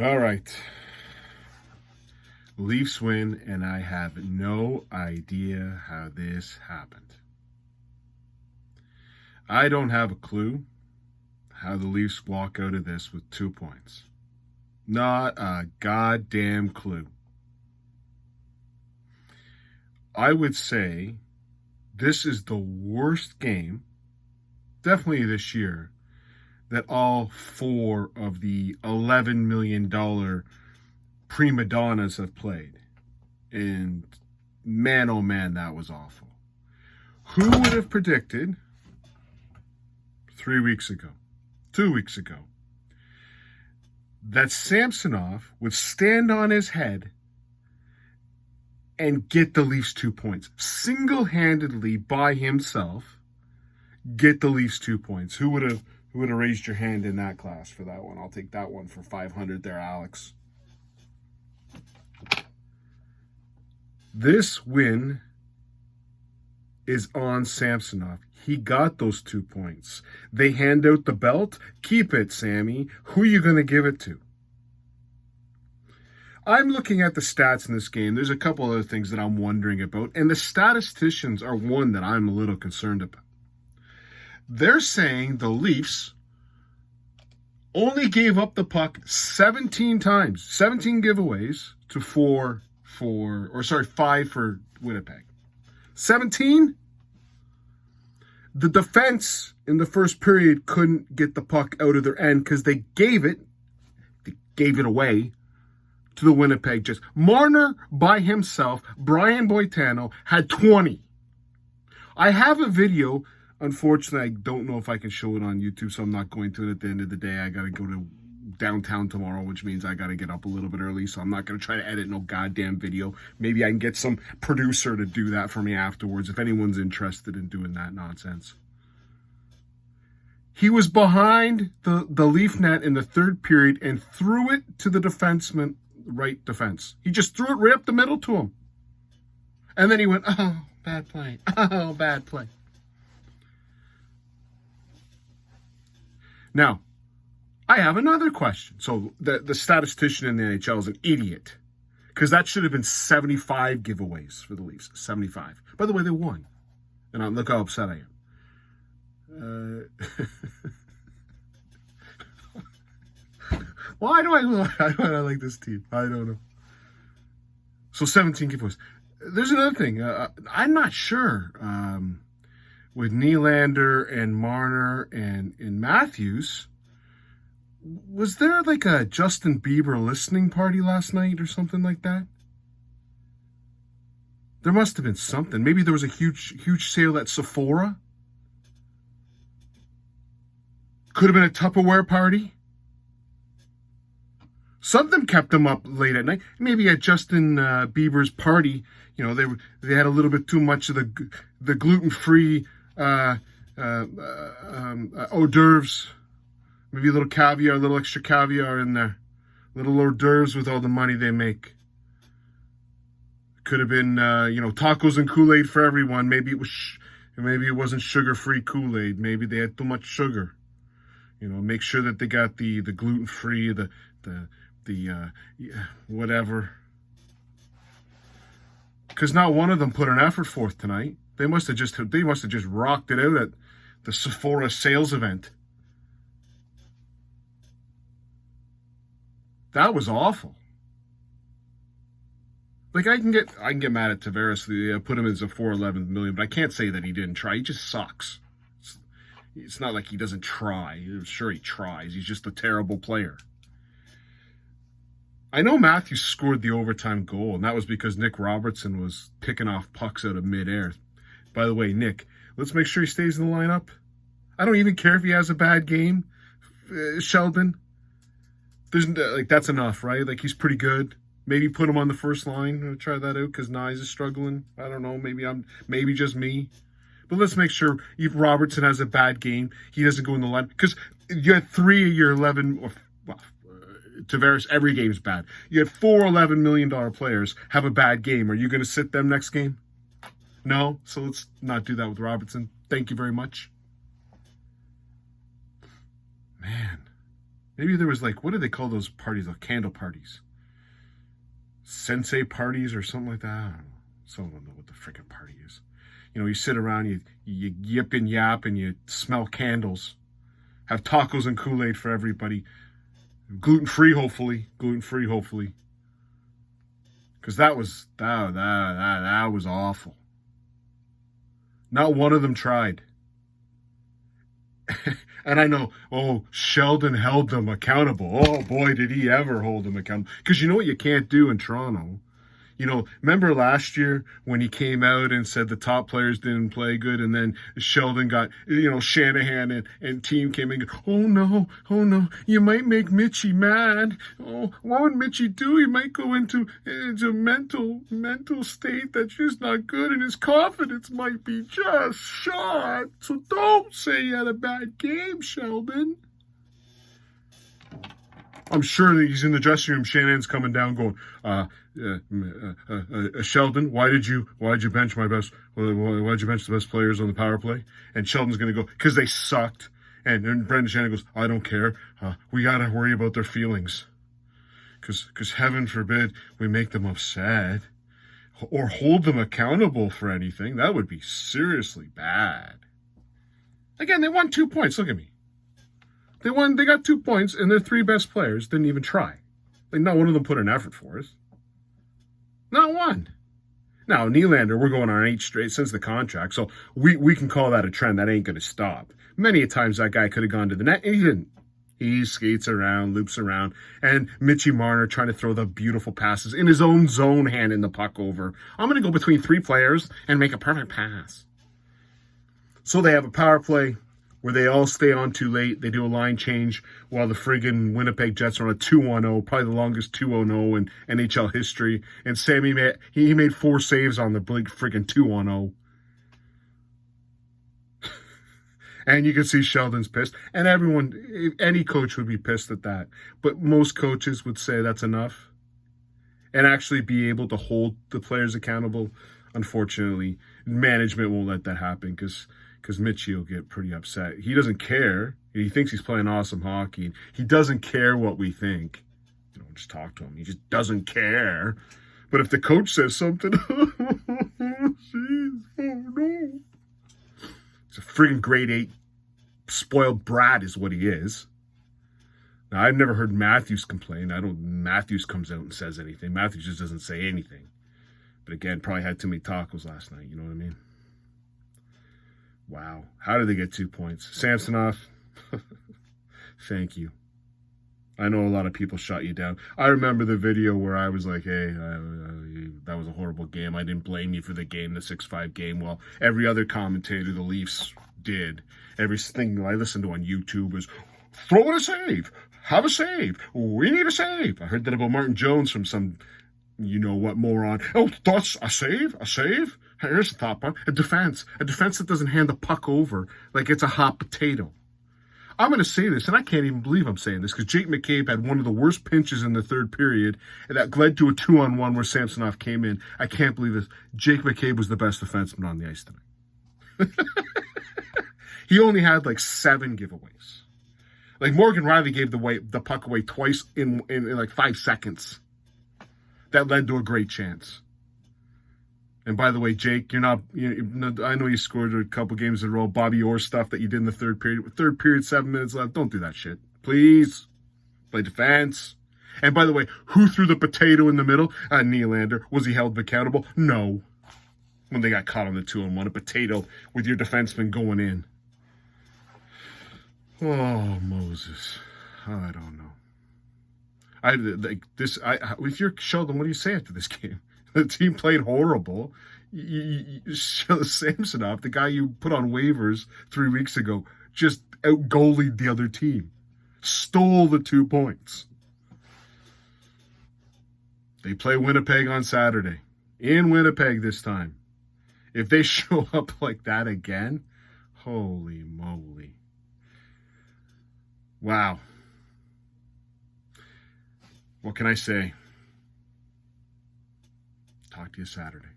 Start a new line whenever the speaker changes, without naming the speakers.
All right. Leafs win, and I have no idea how this happened. I don't have a clue how the Leafs walk out of this with 2 points. Not a goddamn clue. I would say this is the worst game, definitely this year, that all four of the $11 million prima donnas have played. And man, oh man, that was awful. Who would have predicted 3 weeks ago, 2 weeks ago, that Samsonov would stand on his head and get the Leafs 2 points? Single-handedly by himself, get the Leafs 2 points. Who would have raised your hand in that class for that one? I'll take that one for 500 there, Alex. This win is on Samsonov. He got those 2 points. They hand out the belt. Keep it, Sammy. Who are you going to give it to? I'm looking at the stats in this game. There's a couple other things that I'm wondering about, and the statisticians are one that I'm a little concerned about. They're saying the Leafs only gave up the puck 17 times, 17 giveaways to 5 for Winnipeg. 17? The defense in the first period couldn't get the puck out of their end because they gave it away to the Winnipeg Jets. Marner by himself, Brian Boitano, had 20. I have a video. Unfortunately, I don't know if I can show it on YouTube, so I'm not going to. At the end of the day, I got to go to downtown tomorrow, which means I got to get up a little bit early, so I'm not going to try to edit no goddamn video. Maybe I can get some producer to do that for me afterwards, if anyone's interested in doing that nonsense. He was behind the Leaf net in the third period and threw it to the defenseman, right defense. He just threw it right up the middle to him. And then he went, oh, bad play. Oh, bad play. Now, I have another question. So the statistician in the NHL is an idiot, because that should have been 75 giveaways for the Leafs. 75. By the way, they won. And look how upset I am. Why do I like this team? I don't know. So 17 giveaways. There's another thing. I'm not sure. With Nylander and Marner and Matthews, was there like a Justin Bieber listening party last night or something like that? There must have been something. Maybe there was a huge sale at Sephora. Could have been a Tupperware party. Something kept them up late at night. Maybe at Justin Bieber's party, you know, they had a little bit too much of the gluten-free hors d'oeuvres. Maybe a little caviar, a little extra caviar in there. Little hors d'oeuvres with all the money they make. Could have been, tacos and Kool-Aid for everyone. Maybe it wasn't sugar-free Kool-Aid. Maybe they had too much sugar. You know, make sure that they got the gluten-free, the whatever. Because not one of them put an effort forth tonight. They must have just rocked it out at the Sephora sales event. That was awful. Like, I can get mad at Tavares. Put him as a 411 million, but I can't say that he didn't try. He just sucks. It's not like he doesn't try. I'm sure he tries. He's just a terrible player. I know Matthews scored the overtime goal, and that was because Nick Robertson was picking off pucks out of midair. By the way, Nick, let's make sure he stays in the lineup. I don't even care if he has a bad game. Sheldon, that's enough, right? Like, he's pretty good. Maybe put him on the first line. Try that out because Nyes is struggling. I don't know. Maybe just me. But let's make sure if Robertson has a bad game, he doesn't go in the line. Because you had 3 of your 11, Tavares, every game's bad. You had 4 $11 million players have a bad game. Are you going to sit them next game? No? So let's not do that with Robertson. Thank you very much. Man, Maybe there was like, what do they call those parties? Like candle parties. Sensei parties or something like that. I don't know. Some of them know what the freaking party is. You know, you sit around, you yip and yap, and you smell candles. Have tacos and Kool-Aid for everybody. Gluten-free, hopefully. Gluten-free, hopefully. Because that was awful. Not one of them tried. And I know, oh, Sheldon held them accountable. Oh, boy, did he ever hold them accountable. Because you know what you can't do in Toronto? You know, remember last year when he came out and said the top players didn't play good, and then Sheldon got, you know, Shanahan and team came in, oh no, you might make Mitchie mad. Oh, what would Mitchie do? He might go into a mental state that's just not good, and his confidence might be just shot. So don't say you had a bad game, Sheldon. I'm sure that he's in the dressing room. Shannon's coming down, going, Sheldon, why did you bench my best? Why did you bench the best players on the power play? And Sheldon's going to go, because they sucked. And Brendan Shannon goes, I don't care. We got to worry about their feelings, because heaven forbid we make them upset or hold them accountable for anything. That would be seriously bad. Again, they won 2 points. Look at me. They got 2 points, and their 3 best players didn't even try. Like, not one of them put an effort for us. Not one. Now, Nylander, we're going on 8 straight since the contract, so we can call that a trend. That ain't going to stop. Many a times that guy could have gone to the net, and he didn't. He skates around, loops around, and Mitchie Marner trying to throw the beautiful passes in his own zone, handing the puck over. I'm going to go between 3 players and make a perfect pass. So they have a power play where they all stay on too late. They do a line change while the friggin' Winnipeg Jets are on a 2-1-0, probably the longest 2-0 in NHL history. And Sammy made 4 saves on the big friggin' 2-1-0. And you can see Sheldon's pissed. And everyone, any coach would be pissed at that. But most coaches would say that's enough. And actually be able to hold the players accountable. Unfortunately, management won't let that happen because Mitchie will get pretty upset. He doesn't care. He thinks he's playing awesome hockey. He doesn't care what we think. You know, just talk to him. He just doesn't care. But if the coach says something, oh no. He's a friggin' grade 8 spoiled brat is what he is. Now, I've never heard Matthews complain. Matthews comes out and says anything. Matthews just doesn't say anything. But again, probably had too many tacos last night. You know what I mean? Wow. How did they get 2 points? Samsonov, thank you. I know a lot of people shot you down. I remember the video where I was like, hey, that was a horrible game. I didn't blame you for the game, the 6-5 game. Well, every other commentator, the Leafs, did. Everything I listened to on YouTube was, throw in a save. Have a save. We need a save. I heard that about Martin Jones from some, you know what, moron. Oh, that's a save? A save? Here's the top one. A defense that doesn't hand the puck over like it's a hot potato. I'm going to say this, and I can't even believe I'm saying this, because Jake McCabe had one of the worst pinches in the third period, and that led to a 2-on-1 where Samsonov came in. I can't believe this. Jake McCabe was the best defenseman on the ice tonight. He only had like 7 giveaways. Like Morgan Riley gave the puck away twice in like 5 seconds. That led to a great chance. And by the way, Jake, I know you scored a couple games in a row. Bobby Orr stuff that you did in the third period. Third period, 7 minutes left. Don't do that shit. Please. Play defense. And by the way, who threw the potato in the middle? Nylander. Was he held accountable? No. When they got caught on the 2-on-1. A potato with your defenseman going in. Oh, Moses. I don't know. If you're Sheldon, what do you say after this game? The team played horrible. Samsonov, the guy you put on waivers 3 weeks ago, just out-goalied the other team. Stole the 2 points. They play Winnipeg on Saturday. In Winnipeg this time. If they show up like that again, holy moly. Wow. What can I say? Talk to you Saturday.